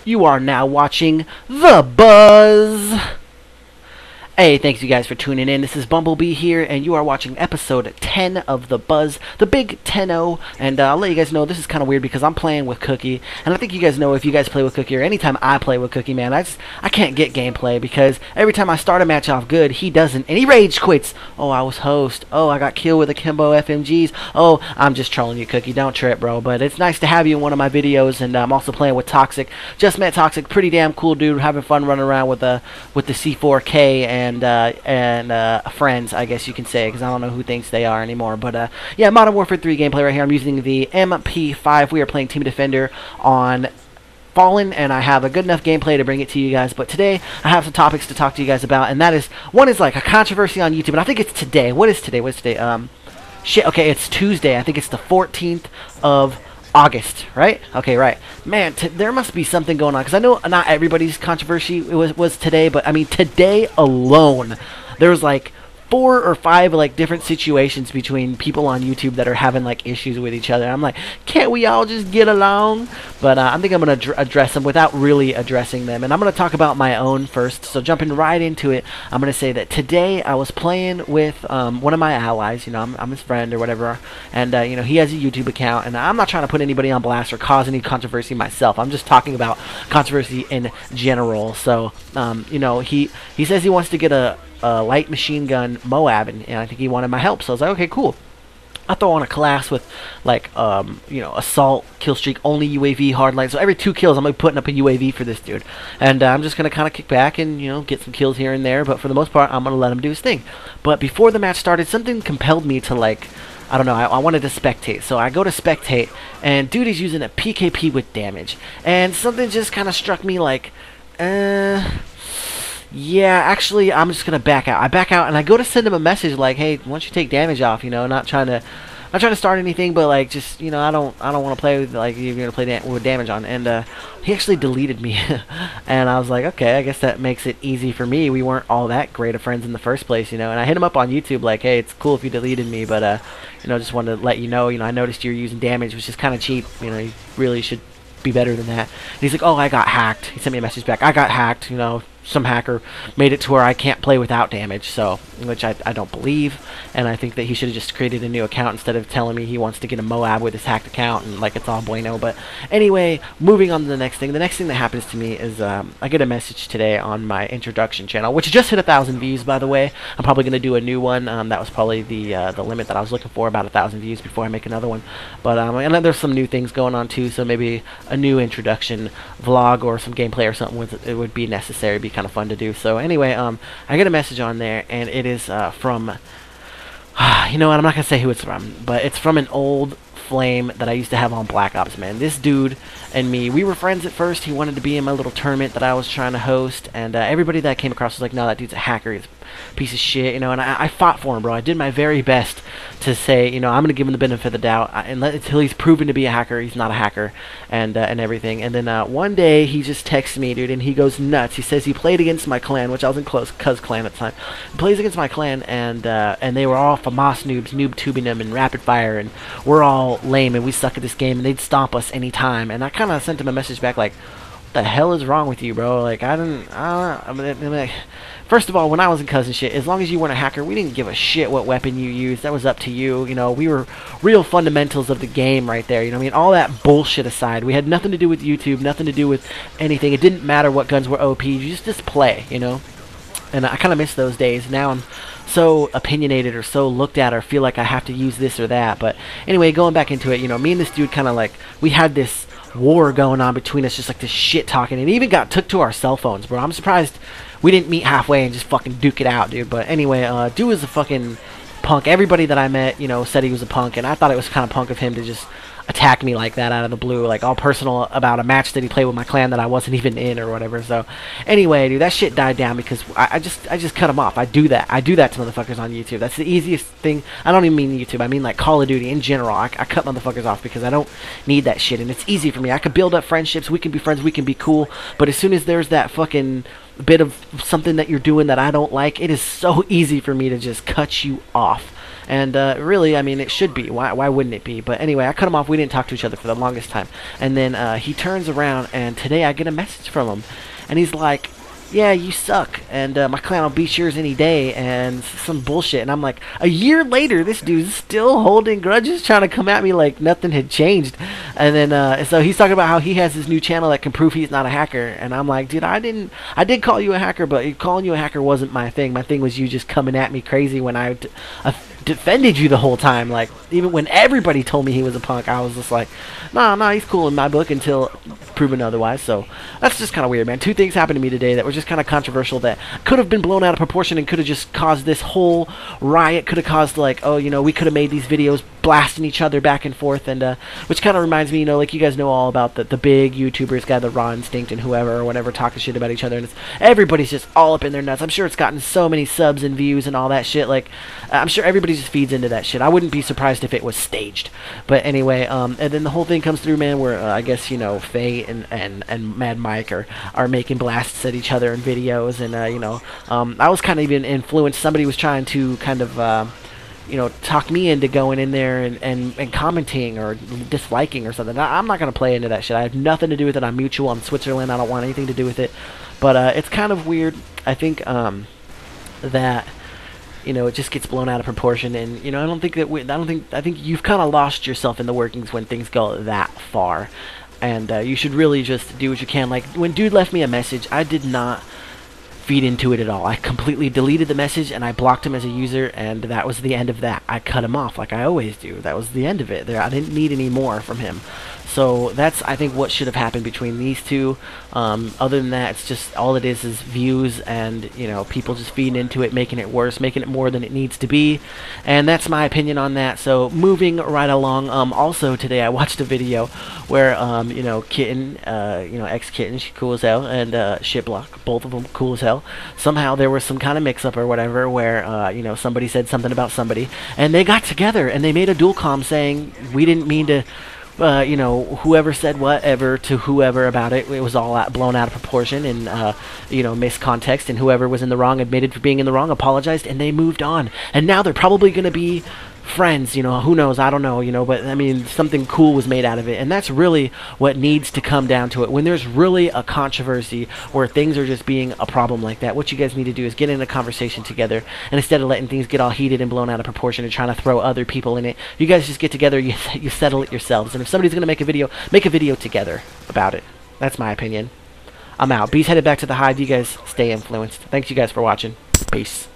You are now watching the BuZz. Hey, thanks you guys for tuning in. This is Bumblebee here, and you are watching episode 10 of the BuZz, the big 10-0. And I'll let you guys know this is kind of weird because I'm playing with Cookie, and I think you guys know if you guys play with Cookie or anytime I play with Cookie, man, I can't get gameplay because every time I start a match off good, he doesn't, and he rage quits. Oh, I was host. Oh, I got killed with akimbo FMGs. Oh, I'm just trolling you, Cookie. Don't trip, bro. But it's nice to have you in one of my videos, and I'm also playing with Toxic. Just met Toxic, pretty damn cool dude, having fun running around with the C4K and friends, I guess you can say, because I don't know who thinks they are anymore. But yeah, Modern Warfare 3 gameplay right here. I'm using the MP5. We are playing Team Defender on Fallen, and I have a good enough gameplay to bring it to you guys. But today I have some topics to talk to you guys about, and that is, one is like a controversy on YouTube, and I think it's today. What is today? Shit, okay, it's Tuesday. I think it's the 14th of August, right? Okay, right. Man, there must be something going on, because I know not everybody's controversy was today, but I mean, today alone, there was like 4 or 5 like different situations between people on YouTube that are having like issues with each other. I'm like, can't we all just get along? But I think I'm going to address them without really addressing them. And I'm going to talk about my own first. So jumping right into it, I'm going to say that today I was playing with one of my allies. You know, I'm his friend or whatever. And, you know, he has a YouTube account. And I'm not trying to put anybody on blast or cause any controversy myself. I'm just talking about controversy in general. So, you know, he says he wants to get a light machine gun Moab, and I think he wanted my help. So I was like, okay, cool. I throw on a class with like you know, assault, kill streak, only UAV, hardline. So every 2 kills I'm gonna be putting up a UAV for this dude, and I'm just gonna kind of kick back and, you know, get some kills here and there. But for the most part, I'm gonna let him do his thing. But before the match started, something compelled me to, like, I don't know, I wanted to spectate. So I go to spectate, and dude is using a PKP with damage, and something just kind of struck me like, yeah, actually, I'm just gonna back out. I back out, and I go to send him a message like, "Hey, why don't you take damage off?" You know, not trying to start anything, but like, just, you know, I don't want to play with, like, you're gonna play with damage on. And he actually deleted me, and I was like, okay, I guess that makes it easy for me. We weren't all that great of friends in the first place, you know. And I hit him up on YouTube like, hey, it's cool if you deleted me, but you know, just wanted to let you know, I noticed you're using damage, which is kind of cheap. You know, you really should be better than that. And he's like, oh, I got hacked. He sent me a message back. I got hacked, you know. Some hacker made it to where I can't play without damage, so, which I don't believe, and I think that he should have just created a new account instead of telling me he wants to get a Moab with his hacked account, and like it's all bueno. But anyway, moving on to the next thing. The next thing that happens to me is I get a message today on my introduction channel, which just hit 1,000 views, by the way. I'm probably going to do a new one. That was probably the limit that I was looking for, about 1,000 views before I make another one. But and then there's some new things going on too, so maybe a new introduction vlog or some gameplay or something it would be necessary. Be kind of fun to do. So anyway, I get a message on there, and it is from you know what, I'm not gonna say who it's from, but it's from an old flame that I used to have on Black Ops, man. This dude and me, we were friends at first. He wanted to be in my little tournament that I was trying to host, and everybody that I came across was like, no, that dude's a hacker, he's a piece of shit, you know. And I fought for him, bro. I did my very best to say, you know, I'm gonna give him the benefit of the doubt, until he's proven to be a hacker. He's not a hacker, and everything. And then one day he just texts me, dude, and he goes nuts. He says he played against my clan, which I was in cuz clan at the time. He plays against my clan, and they were all FAMAS noobs, noob tubing them in rapid fire, and we're all lame, and we suck at this game, and they'd stomp us anytime. And I kind of sent him a message back like, what the hell is wrong with you, bro? Like, I mean, like, first of all, when I was in cousin shit, as long as you weren't a hacker, we didn't give a shit what weapon you used. That was up to you. You know, we were real fundamentals of the game right there. You know what I mean? All that bullshit aside, we had nothing to do with YouTube, nothing to do with anything. It didn't matter what guns were OP. You just play, you know? And I kind of miss those days. Now I'm so opinionated or so looked at or feel like I have to use this or that. But anyway, going back into it, you know, me and this dude kind of like, we had this war going on between us, just like this shit talking, and it even took to our cell phones, bro. I'm surprised we didn't meet halfway and just fucking duke it out, dude. But anyway, dude was a fucking punk. Everybody that I met, you know, said he was a punk, and I thought it was kind of punk of him to just attack me like that out of the blue, like all personal about a match that he played with my clan that I wasn't even in or whatever. So anyway, dude, that shit died down because I just cut him off. I do that to motherfuckers on YouTube. That's the easiest thing. I don't even mean YouTube, I mean like Call of Duty in general. I cut motherfuckers off because I don't need that shit, and it's easy for me. I could build up friendships, we can be friends, we can be cool, but as soon as there's that fucking bit of something that you're doing that I don't like, it is so easy for me to just cut you off. And really, I mean, it should be. Why wouldn't it be? But anyway, I cut him off. We didn't talk to each other for the longest time. And then he turns around, and today I get a message from him. And he's like, yeah, you suck, and my clan will beat yours any day, and some bullshit. And I'm like, a year later, this dude's still holding grudges, trying to come at me like nothing had changed. And then so he's talking about how he has his new channel that can prove he's not a hacker. And I'm like, dude, I did call you a hacker, but calling you a hacker wasn't my thing. My thing was you just coming at me crazy when I defended you the whole time. Like, even when everybody told me he was a punk, I was just like, nah, he's cool in my book until proven otherwise. So that's just kind of weird, man. Two things happened to me today that were just kind of controversial, that could have been blown out of proportion and could have just caused this whole riot. Could have caused, like, oh, you know, we could have made these videos blasting each other back and forth, and which kind of reminds me, you know, like, you guys know all about the big YouTubers, guy, the Raw Instinct and whoever or whatever, talking shit about each other, and everybody's just all up in their nuts. I'm sure it's gotten so many subs and views and all that shit. Like, I'm sure everybody just feeds into that shit. I wouldn't be surprised if it was staged. But anyway, and then the whole thing comes through, man, where I guess, you know, Faye and Mad Mike are making blasts at each other in videos, and you know, I was kind of even influenced. Somebody was trying to kind of you know, talk me into going in there and commenting or disliking or something. I'm not going to play into that shit. I have nothing to do with it. I'm mutual. I'm Switzerland. I don't want anything to do with it. But it's kind of weird. I think that, you know, it just gets blown out of proportion, and, you know, I think you've kind of lost yourself in the workings when things go that far. And you should really just do what you can. Like, when dude left me a message, I did not feed into it at all. I completely deleted the message, and I blocked him as a user, and that was the end of that. I cut him off like I always do. That was the end of it. I didn't need any more from him. So that's, I think, what should have happened between these two. Other than that, it's just, all it is views, and, you know, people just feeding into it, making it worse, making it more than it needs to be. And that's my opinion on that. So moving right along, also today I watched a video where, you know, Kitten, you know, ex-Kitten, she cool as hell, and Shitblock, both of them cool as hell. Somehow there was some kind of mix-up or whatever where, you know, somebody said something about somebody, and they got together, and they made a dual comm saying, we didn't mean to, you know, whoever said whatever to whoever about it, it was all blown out of proportion and, you know, miscontext, and whoever was in the wrong admitted for being in the wrong, apologized, and they moved on. And now they're probably going to be friends, you know, who knows, I don't know, you know, but I mean, something cool was made out of it, and that's really what needs to come down to it. When there's really a controversy where things are just being a problem like that, what you guys need to do is get in a conversation together, and instead of letting things get all heated and blown out of proportion and trying to throw other people in it, you guys just get together, you settle it yourselves, and if somebody's going to make a video together about it. That's my opinion. I'm out. B's headed back to the hive. You guys stay influenced. Thanks you guys for watching. Peace.